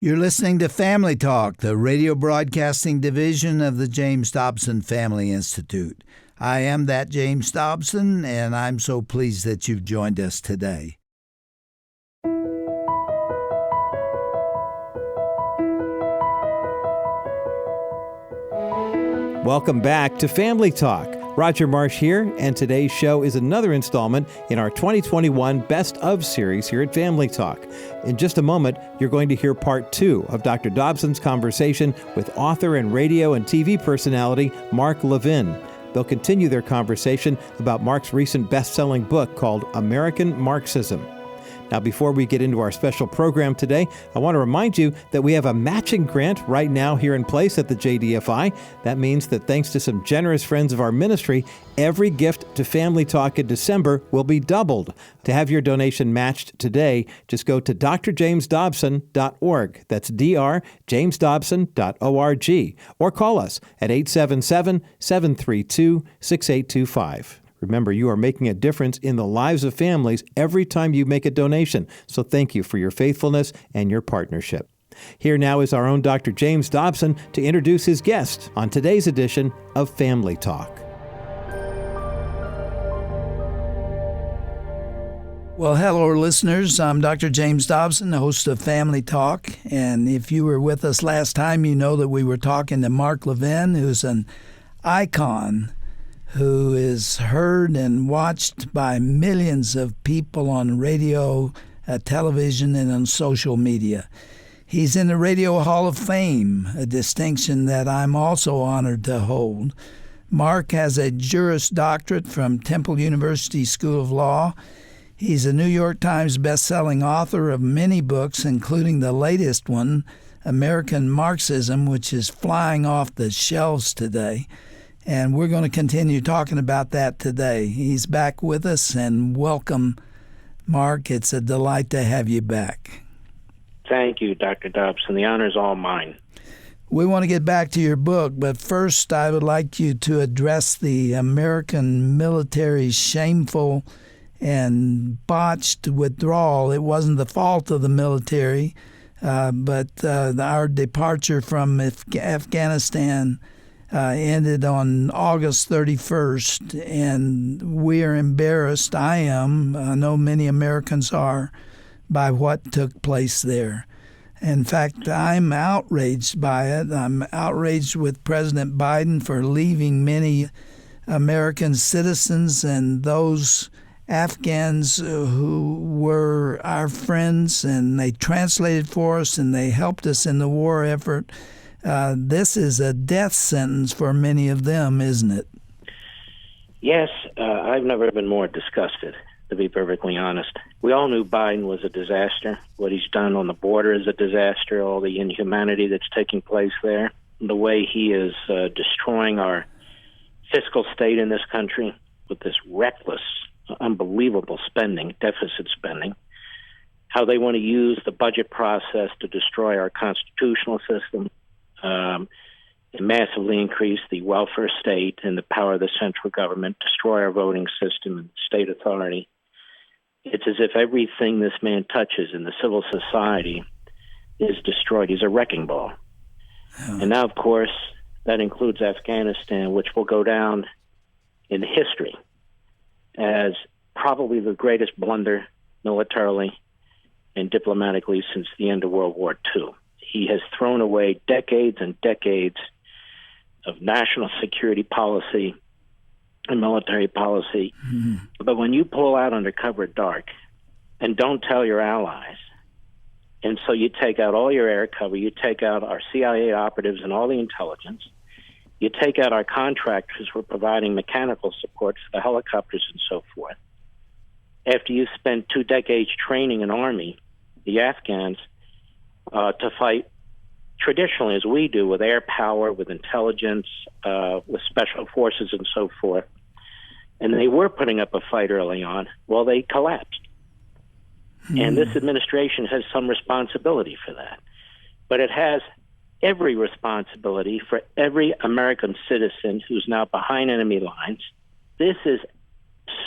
You're listening to Family Talk, the radio broadcasting division of the James Dobson Family Institute. I am that James Dobson, and I'm so pleased that you've joined us today. Welcome back to Family Talk. Roger Marsh here, and today's show is another installment in our 2021 Best of series here at Family Talk. In just a moment, you're going to hear part 2 of Dr. Dobson's conversation with author and radio and TV personality Mark Levin. They'll continue their conversation about Mark's recent best-selling book called American Marxism. Now, before we get into our special program today, I want to remind you that we have a matching grant right now here in place at the JDFI. That means that thanks to some generous friends of our ministry, every gift to Family Talk in December will be doubled. To have your donation matched today, just go to drjamesdobson.org. That's drjamesdobson.org. Or call us at 877-732-6825. Remember, you are making a difference in the lives of families every time you make a donation. So thank you for your faithfulness and your partnership. Here now is our own Dr. James Dobson to introduce his guest on today's edition of Family Talk. Well, hello, listeners. I'm Dr. James Dobson, host of Family Talk. And if you were with us last time, you know that we were talking to Mark Levin, who's an icon who is heard and watched by millions of people on radio, television, and on social media. He's in the Radio Hall of Fame, a distinction that I'm also honored to hold. Mark has a Juris Doctorate from Temple University School of Law. He's a New York Times best-selling author of many books, including the latest one, American Marxism, which is flying off the shelves today. And we're going to continue talking about that today. He's back with us, and welcome, Mark. It's a delight to have you back. Thank you, Dr. Dobson. The honor is all mine. We want to get back to your book, but first I would like you to address the American military's shameful and botched withdrawal. It wasn't the fault of the military, but our departure from Afghanistan ended on August 31st, and we are embarrassed. I am. I know many Americans are, by what took place there. In fact, I'm outraged by it. I'm outraged with President Biden for leaving many American citizens and those Afghans who were our friends, and they translated for us and they helped us in the war effort. This is a death sentence for many of them, isn't it? Yes, I've never been more disgusted, to be perfectly honest. We all knew Biden was a disaster. What he's done on the border is a disaster, all the inhumanity that's taking place there, the way he is destroying our fiscal state in this country with this reckless, unbelievable spending, deficit spending, how they want to use the budget process to destroy our constitutional system, and massively increase the welfare state and the power of the central government, destroy our voting system and state authority. It's as if everything this man touches in the civil society is destroyed. He's a wrecking ball. Oh. And now, of course, that includes Afghanistan, which will go down in history as probably the greatest blunder militarily and diplomatically since the end of World War II. He has thrown away decades and decades of national security policy and military policy. Mm-hmm. But when you pull out under cover of dark and don't tell your allies, and so you take out all your air cover, you take out our CIA operatives and all the intelligence, you take out our contractors who are providing mechanical support for the helicopters and so forth. After you spent 2 decades training an army, the Afghans, to fight traditionally as we do, with air power, with intelligence, with special forces and so forth. And they were putting up a fight early on. Well, they collapsed. And this administration has some responsibility for that. But it has every responsibility for every American citizen who's now behind enemy lines. This is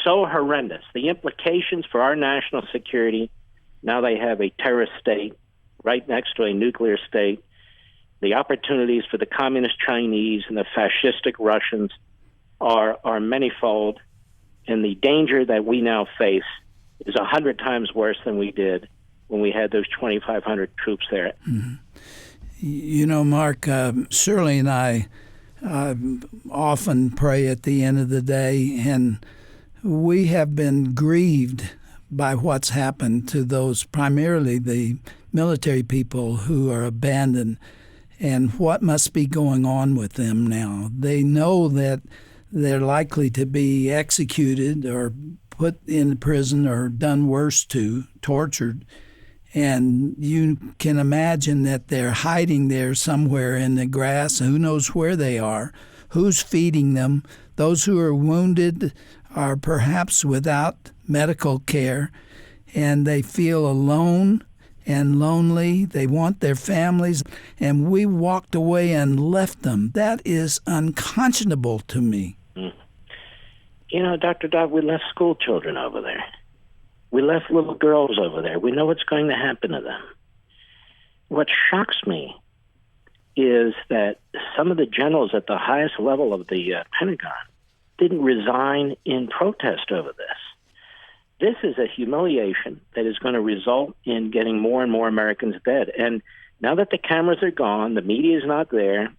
so horrendous. The implications for our national security, now they have a terrorist state right next to a nuclear state. The opportunities for the communist Chinese and the fascistic Russians are manifold, and the danger that we now face is 100 times worse than we did when we had those 2,500 troops there. Mm-hmm. You know, Mark, Shirley and I often pray at the end of the day, and we have been grieved by what's happened to those, primarily the military people who are abandoned, and what must be going on with them now. They know that they're likely to be executed or put in prison or done worse to, tortured. And you can imagine that they're hiding there somewhere in the grass. Who knows where they are? Who's feeding them? Those who are wounded are perhaps without medical care, and they feel alone and lonely. They want their families, and we walked away and left them. That is unconscionable to me. You know, Dr. Dodd, we left school children over there. We left little girls over there. We know what's going to happen to them. What shocks me is that some of the generals at the highest level of the Pentagon didn't resign in protest over this. This is a humiliation that is going to result in getting more and more Americans dead. And now that the cameras are gone, the media is not there,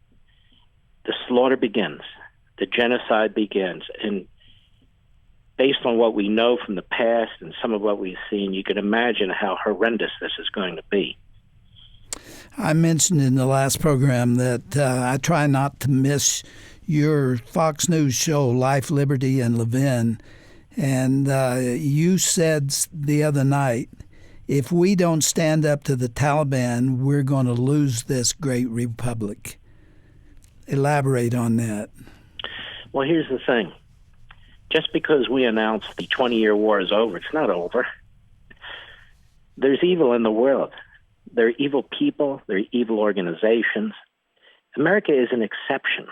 the slaughter begins. The genocide begins. And based on what we know from the past and some of what we've seen, you can imagine how horrendous this is going to be. I mentioned in the last program that I try not to miss your Fox News show, Life, Liberty, and Levin. And you said the other night, if we don't stand up to the Taliban, we're going to lose this great republic. Elaborate on that. Well, here's the thing. Just because we announce the 20-year war is over, it's not over. There's evil in the world. There are evil people. There are evil organizations. America is an exception.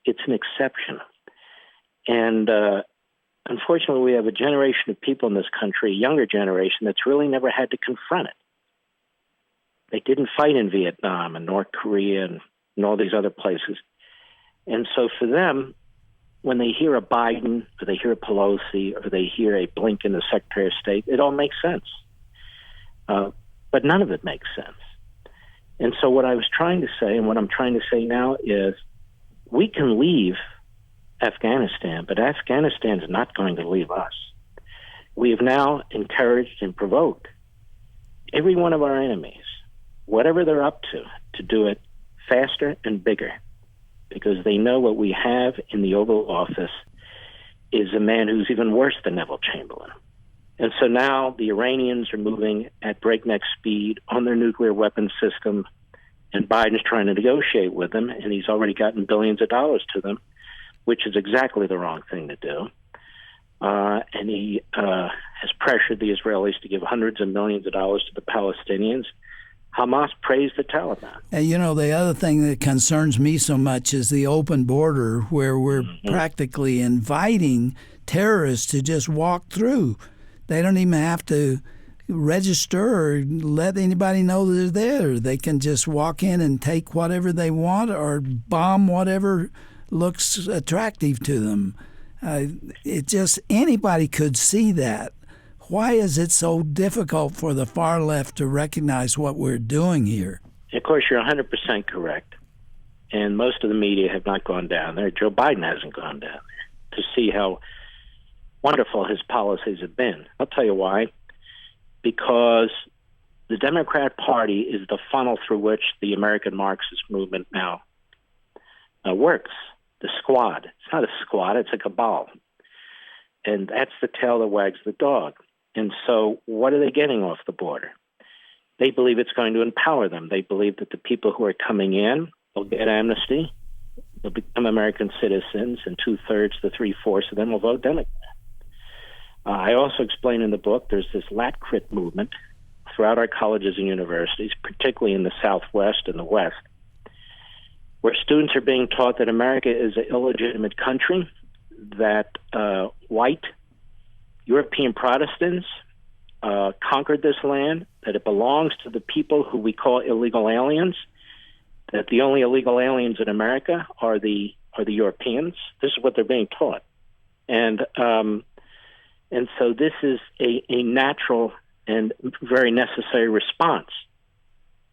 It's an exception. And unfortunately, we have a generation of people in this country, a younger generation, that's really never had to confront it. They didn't fight in Vietnam and North Korea and all these other places. And so for them, when they hear a Biden or they hear a Pelosi or they hear a Blinken, the Secretary of State, it all makes sense. But none of it makes sense. And so what I was trying to say, and what I'm trying to say now, is we can leave Afghanistan, but Afghanistan is not going to leave us. We have now encouraged and provoked every one of our enemies, whatever they're up to do it faster and bigger, because they know what we have in the Oval Office is a man who's even worse than Neville Chamberlain. And so now the Iranians are moving at breakneck speed on their nuclear weapons system, and Biden's trying to negotiate with them, and he's already gotten billions of dollars to them, which is exactly the wrong thing to do. And he has pressured the Israelis to give hundreds of millions of dollars to the Palestinians. Hamas praised the Taliban. And you know, the other thing that concerns me so much is the open border, where we're practically inviting terrorists to just walk through. They don't even have to register or let anybody know they're there. They can just walk in and take whatever they want or bomb whatever looks attractive to them. It just, anybody could see that. Why is it so difficult for the far left to recognize what we're doing here? Of course, you're 100% correct. And most of the media have not gone down there. Joe Biden hasn't gone down there to see how wonderful his policies have been. I'll tell you why. Because the Democrat Party is the funnel through which the American Marxist movement now works. The squad. It's not a squad, it's a cabal. And that's the tail that wags the dog. And so what are they getting off the border? They believe it's going to empower them. They believe that the people who are coming in will get amnesty, they'll become American citizens, and 2/3 to 3/4 of them will vote Democrat. I also explain in the book there's this lat-crit movement throughout our colleges and universities, particularly in the Southwest and the West, where students are being taught that America is an illegitimate country, that white European Protestants conquered this land, that it belongs to the people who we call illegal aliens, that the only illegal aliens in America are the Europeans. This is what they're being taught. And so this is a natural and very necessary response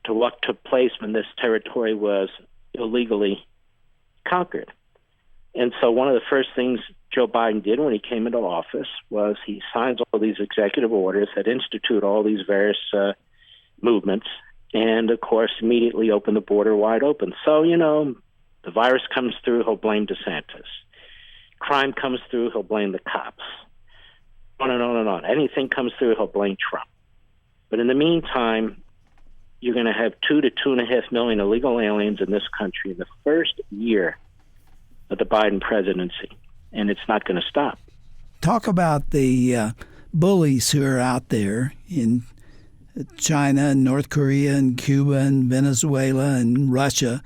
to what took place when this territory was illegally conquered. And so one of the first things Joe Biden did when he came into office was he signs all these executive orders that institute all these various movements and, of course, immediately open the border wide open. So, the virus comes through, he'll blame DeSantis. Crime comes through, he'll blame the cops. On and on and on. Anything comes through, he'll blame Trump. But in the meantime, you're going to have 2 to 2.5 million illegal aliens in this country in the first year of the Biden presidency, and it's not going to stop. Talk about the bullies who are out there in China and North Korea and Cuba and Venezuela and Russia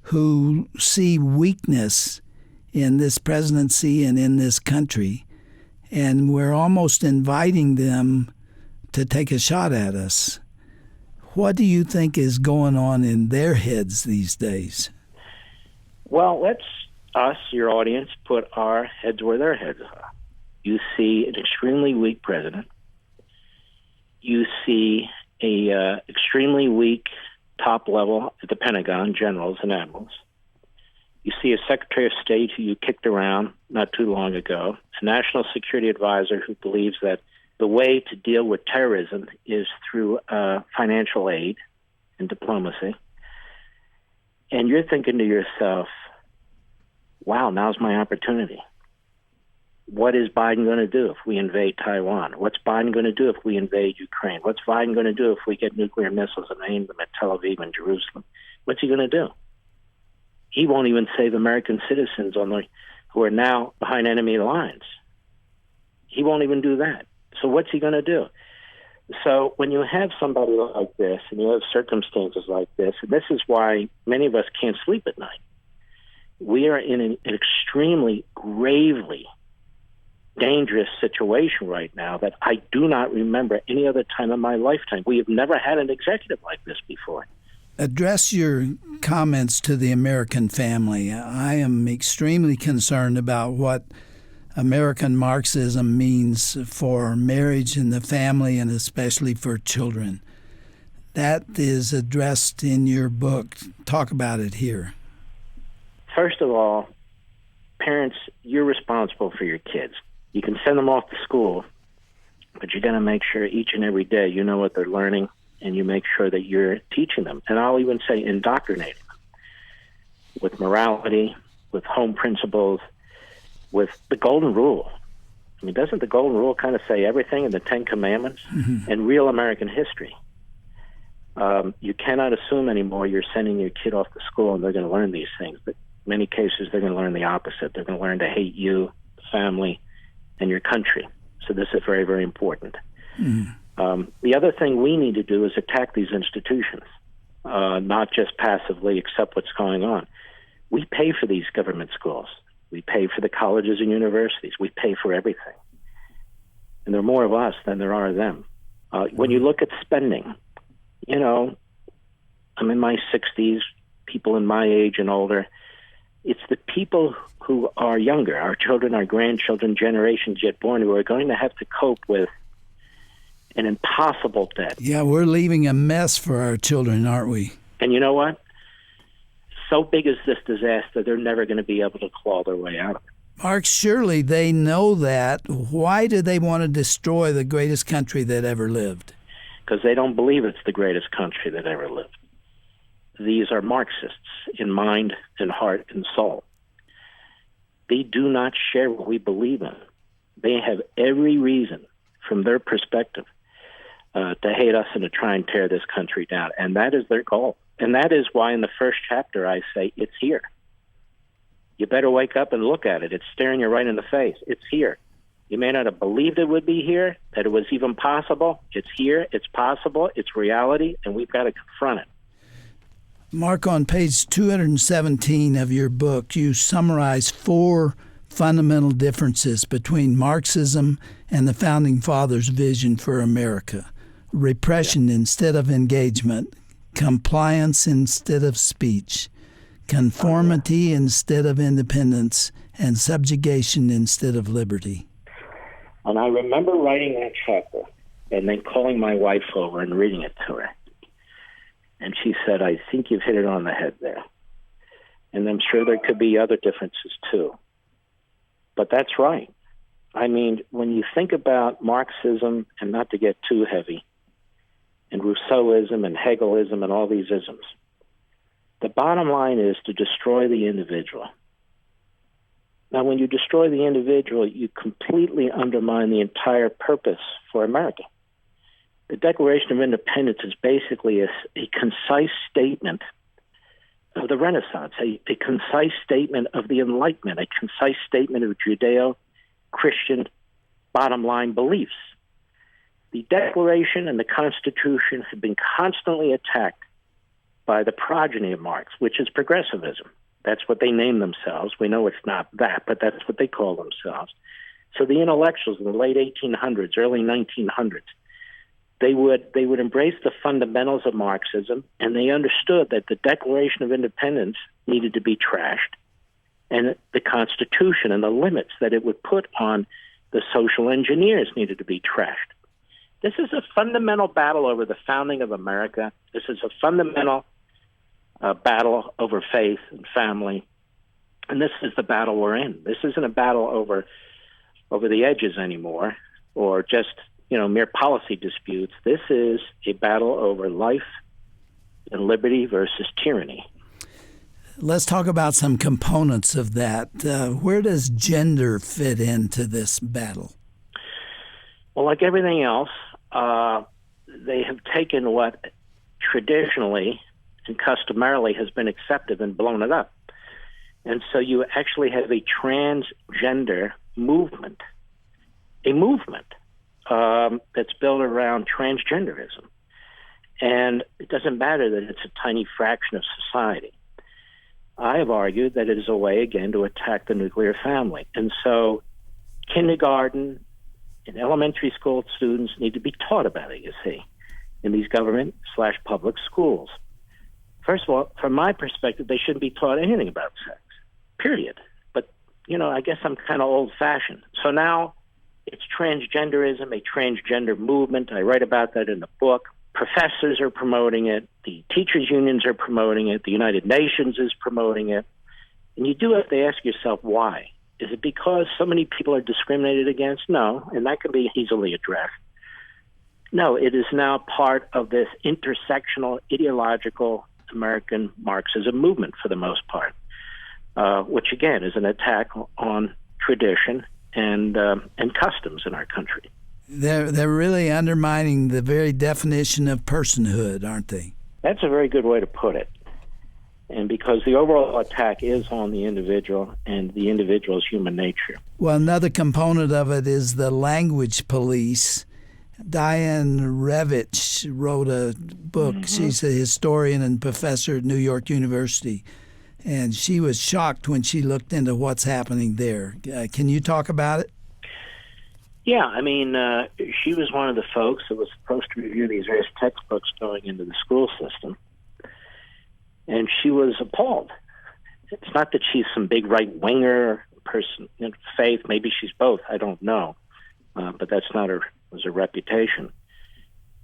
who see weakness in this presidency and in this country, and we're almost inviting them to take a shot at us. What do you think is going on in their heads these days? Well, let's us, your audience, put our heads where their heads are. You see an extremely weak president. You see a extremely weak top level at the Pentagon, generals and admirals. You see a Secretary of State who you kicked around not too long ago, a national security advisor who believes that the way to deal with terrorism is through financial aid and diplomacy. And you're thinking to yourself, wow, now's my opportunity. What is Biden going to do if we invade Taiwan? What's Biden going to do if we invade Ukraine? What's Biden going to do if we get nuclear missiles and aim them at Tel Aviv and Jerusalem? What's he going to do? He won't even save American citizens who are now behind enemy lines. He won't even do that. So what's he going to do? So when you have somebody like this and you have circumstances like this, and this is why many of us can't sleep at night, we are in an extremely gravely dangerous situation right now that I do not remember any other time in my lifetime. We have never had an executive like this before. Address your comments to the American family. I am extremely concerned about what American Marxism means for marriage and the family, and especially for children. That is addressed in your book. Talk about it here. First of all, parents, you're responsible for your kids. You can send them off to school, but you got to make sure each and every day you know what they're learning, and you make sure that you're teaching them. And I'll even say indoctrinating them with morality, with home principles, with the Golden Rule. I mean, doesn't the Golden Rule kind of say everything in the Ten Commandments and real American history? You cannot assume anymore you're sending your kid off to school and they're going to learn these things. But in many cases, they're going to learn the opposite. They're going to learn to hate you, the family, and your country. So this is very, very important. The other thing we need to do is attack these institutions, not just passively accept what's going on. We pay for these government schools. We pay for the colleges and universities. We pay for everything. And there are more of us than there are of them. When you look at spending, I'm in my 60s, people in my age and older. It's the people who are younger, our children, our grandchildren, generations yet born, who are going to have to cope with an impossible debt. Yeah, we're leaving a mess for our children, aren't we? And you know what? So big is this disaster, they're never going to be able to claw their way out of it. Mark, surely they know that. Why do they want to destroy the greatest country that ever lived? Because they don't believe it's the greatest country that ever lived. These are Marxists in mind and heart and soul. They do not share what we believe in. They have every reason, from their perspective, to hate us and to try and tear this country down. And that is their goal. And that is why in the first chapter I say, it's here. You better wake up and look at it. It's staring you right in the face. It's here. You may not have believed it would be here, that it was even possible. It's here. It's possible. It's reality. And we've got to confront it. Mark, on page 217 of your book, you summarize 4 fundamental differences between Marxism and the Founding Fathers' vision for America. repression instead of engagement, compliance instead of speech, conformity instead of independence, and subjugation instead of liberty. And I remember writing that chapter and then calling my wife over and reading it to her. And she said, I think you've hit it on the head there. And I'm sure there could be other differences too. But that's right. I mean, when you think about Marxism, and not to get too heavy, and Rousseauism and Hegelism and all these isms, the bottom line is to destroy the individual. Now, when you destroy the individual, you completely undermine the entire purpose for America. The Declaration of Independence is basically a concise statement of the Renaissance, a concise statement of the Enlightenment, a concise statement of Judeo-Christian bottom line beliefs. The Declaration and the Constitution have been constantly attacked by the progeny of Marx, which is progressivism. That's what they name themselves. We know it's not that, but that's what they call themselves. So the intellectuals in the late 1800s, early 1900s, they would embrace the fundamentals of Marxism, and they understood that the Declaration of Independence needed to be trashed, and the Constitution and the limits that it would put on the social engineers needed to be trashed. This is a fundamental battle over the founding of America. This is a fundamental battle over faith and family, and this is the battle we're in. This isn't a battle over the edges anymore, or just mere policy disputes. This is a battle over life and liberty versus tyranny. Let's talk about some components of that. Where does gender fit into this battle? Well, like everything else, they have taken what traditionally and customarily has been accepted and blown it up. And so you actually have a transgender movement, that's built around transgenderism. And it doesn't matter that it's a tiny fraction of society. I have argued that it is a way, again, to attack the nuclear family. And so kindergarten and elementary school students need to be taught about it, you see, in these government/public schools. First of all, from my perspective, they shouldn't be taught anything about sex, period. But, I guess I'm kind of old-fashioned. So now it's transgenderism, a transgender movement. I write about that in the book. Professors are promoting it. The teachers' unions are promoting it. The United Nations is promoting it. And you do have to ask yourself why. Is it because so many people are discriminated against? No, and that can be easily addressed. No, it is now part of this intersectional, ideological American Marxism movement for the most part, which, again, is an attack on tradition and customs in our country. They're really undermining the very definition of personhood, aren't they? That's a very good way to put it. And because the overall attack is on the individual and the individual's human nature. Well, another component of it is the language police. Diane Revich wrote a book. Mm-hmm. She's a historian and professor at New York University. And she was shocked when she looked into what's happening there. Can you talk about it? Yeah, I mean, she was one of the folks that was supposed to review these various textbooks going into the school system. And she was appalled. It's not that she's some big right-winger person in faith. Maybe she's both. I don't know. But that's not her reputation.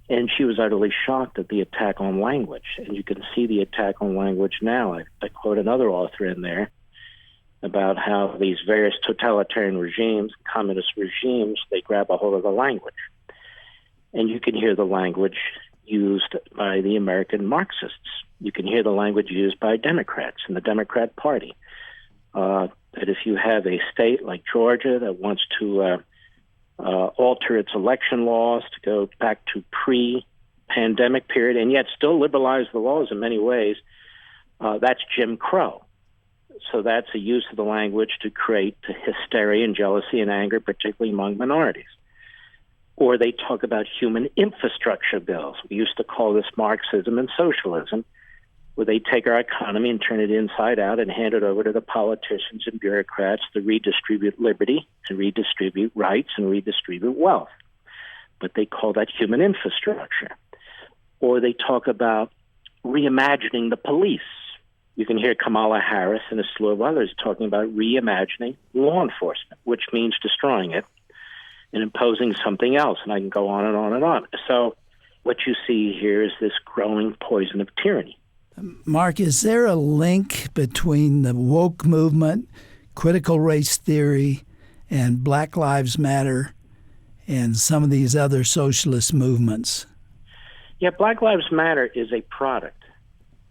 And she was utterly shocked at the attack on language. And you can see the attack on language now. I quote another author in there about how these various totalitarian regimes, communist regimes, they grab a hold of the language. And you can hear the language used by the American Marxists. You can hear the language used by Democrats in the Democrat Party. That if you have a state like Georgia that wants to alter its election laws to go back to pre-pandemic period and yet still liberalize the laws in many ways, that's Jim Crow. So that's a use of the language to create hysteria and jealousy and anger, particularly among minorities. Or they talk about human infrastructure bills. We used to call this Marxism and socialism, where they take our economy and turn it inside out and hand it over to the politicians and bureaucrats to redistribute liberty and redistribute rights and redistribute wealth. but they call that human infrastructure. Or they talk about reimagining the police. You can hear Kamala Harris and a slew of others talking about reimagining law enforcement, which means destroying it and imposing something else. And I can go on and on and on. So what you see here is this growing poison of tyranny. Mark, is there a link between the woke movement, critical race theory, and Black Lives Matter and some of these other socialist movements? Yeah, Black Lives Matter is a product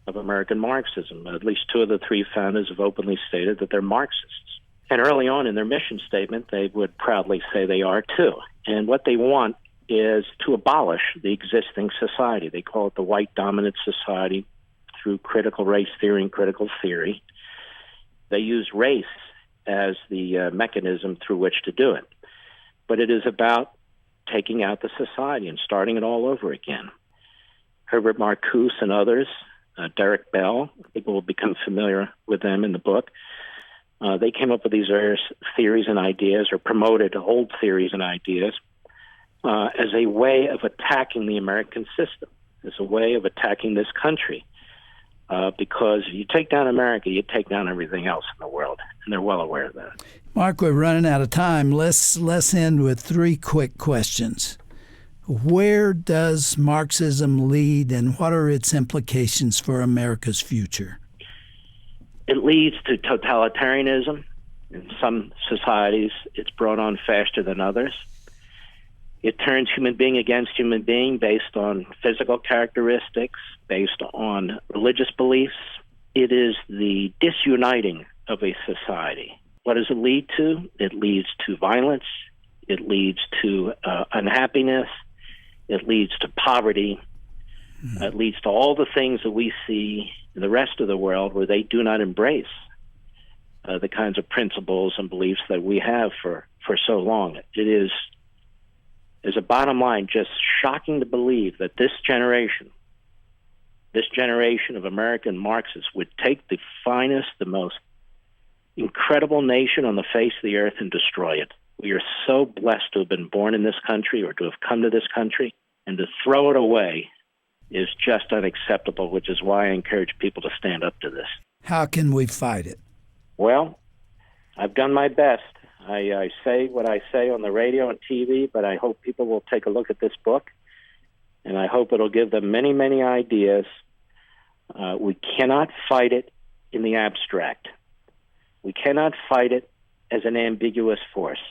of American Marxism. At least two of the three founders have openly stated that they're Marxists. And early on in their mission statement, they would proudly say they are too. And what they want is to abolish the existing society. They call it the white dominant society through critical race theory and critical theory. They use race as the mechanism through which to do it. But it is about taking out the society and starting it all over again. Herbert Marcuse and others, Derek Bell, people will become familiar with them in the book. They came up with these various theories and ideas, or promoted old theories and ideas, as a way of attacking the American system, as a way of attacking this country. Because if you take down America, you take down everything else in the world, and they're well aware of that. Mark, we're running out of time. Let's end with three quick questions. Where does Marxism lead, and what are its implications for America's future? It leads to totalitarianism. In some societies, it's brought on faster than others. It turns human being against human being based on physical characteristics, based on religious beliefs. It is the disuniting of a society. What does it lead to? It leads to violence. It leads to unhappiness. It leads to poverty. It leads to all the things that we see in the rest of the world where they do not embrace the kinds of principles and beliefs that we have for so long. It is, as a bottom line, just shocking to believe that this generation of American Marxists would take the finest, the most incredible nation on the face of the earth and destroy it. We are so blessed to have been born in this country, or to have come to this country, and to throw it away is just unacceptable, which is why I encourage people to stand up to this. How can we fight it? Well, I've done my best. I say what I say on the radio and TV, but I hope people will take a look at this book, and I hope it'll give them many, many ideas. We cannot fight it in the abstract. We cannot fight it as an ambiguous force.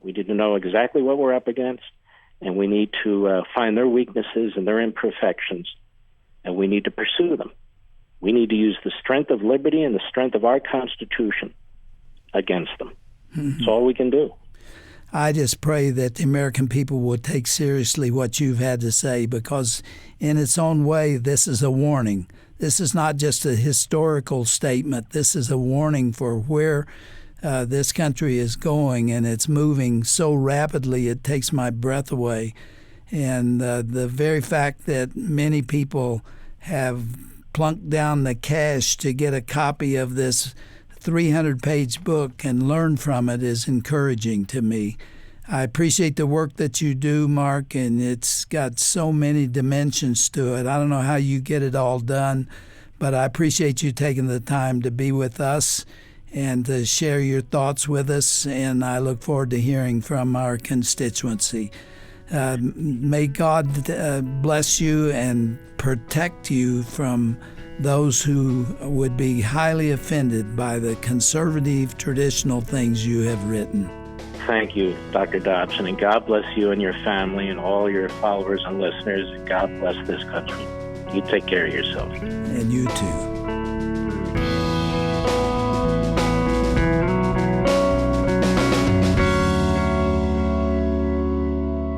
We need to know exactly what we're up against, and we need to find their weaknesses and their imperfections, and we need to pursue them. We need to use the strength of liberty and the strength of our Constitution against them. That's all we can do. I just pray that the American people will take seriously what you've had to say, because in its own way, this is a warning. This is not just a historical statement. This is a warning for where this country is going, and it's moving so rapidly it takes my breath away. And the very fact that many people have plunked down the cash to get a copy of this 300-page book and learn from it is encouraging to me. I appreciate the work that you do, Mark, and it's got so many dimensions to it. I don't know how you get it all done, but I appreciate you taking the time to be with us and to share your thoughts with us, and I look forward to hearing from our constituency. May God bless you and protect you from those who would be highly offended by the conservative, traditional things you have written. Thank you, Dr. Dobson, and God bless you and your family and all your followers and listeners, and God bless this country. You take care of yourself. And you too.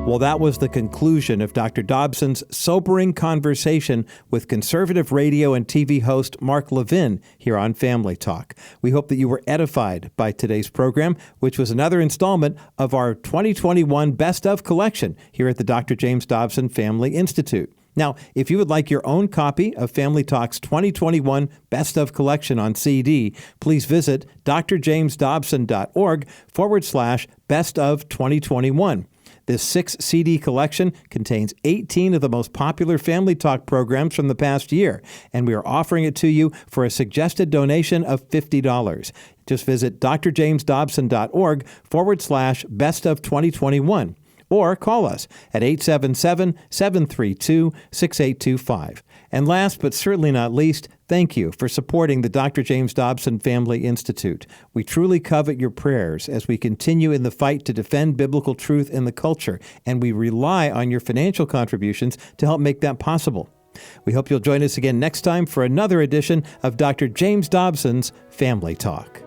Well, that was the conclusion of Dr. Dobson's sobering conversation with conservative radio and TV host Mark Levin here on Family Talk. We hope that you were edified by today's program, which was another installment of our 2021 Best of collection here at the Dr. James Dobson Family Institute. Now, if you would like your own copy of Family Talk's 2021 Best of collection on CD, please visit drjamesdobson.org/Best of 2021. This 6-CD collection contains 18 of the most popular Family Talk programs from the past year, and we are offering it to you for a suggested donation of $50. Just visit drjamesdobson.org/best-of-2021 or call us at 877-732-6825. And last but certainly not least, thank you for supporting the Dr. James Dobson Family Institute. We truly covet your prayers as we continue in the fight to defend biblical truth in the culture, and we rely on your financial contributions to help make that possible. We hope you'll join us again next time for another edition of Dr. James Dobson's Family Talk.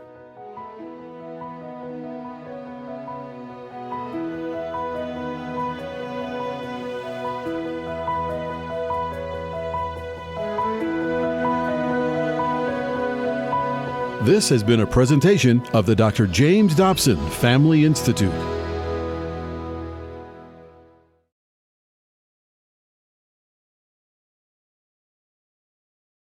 This has been a presentation of the Dr. James Dobson Family Institute.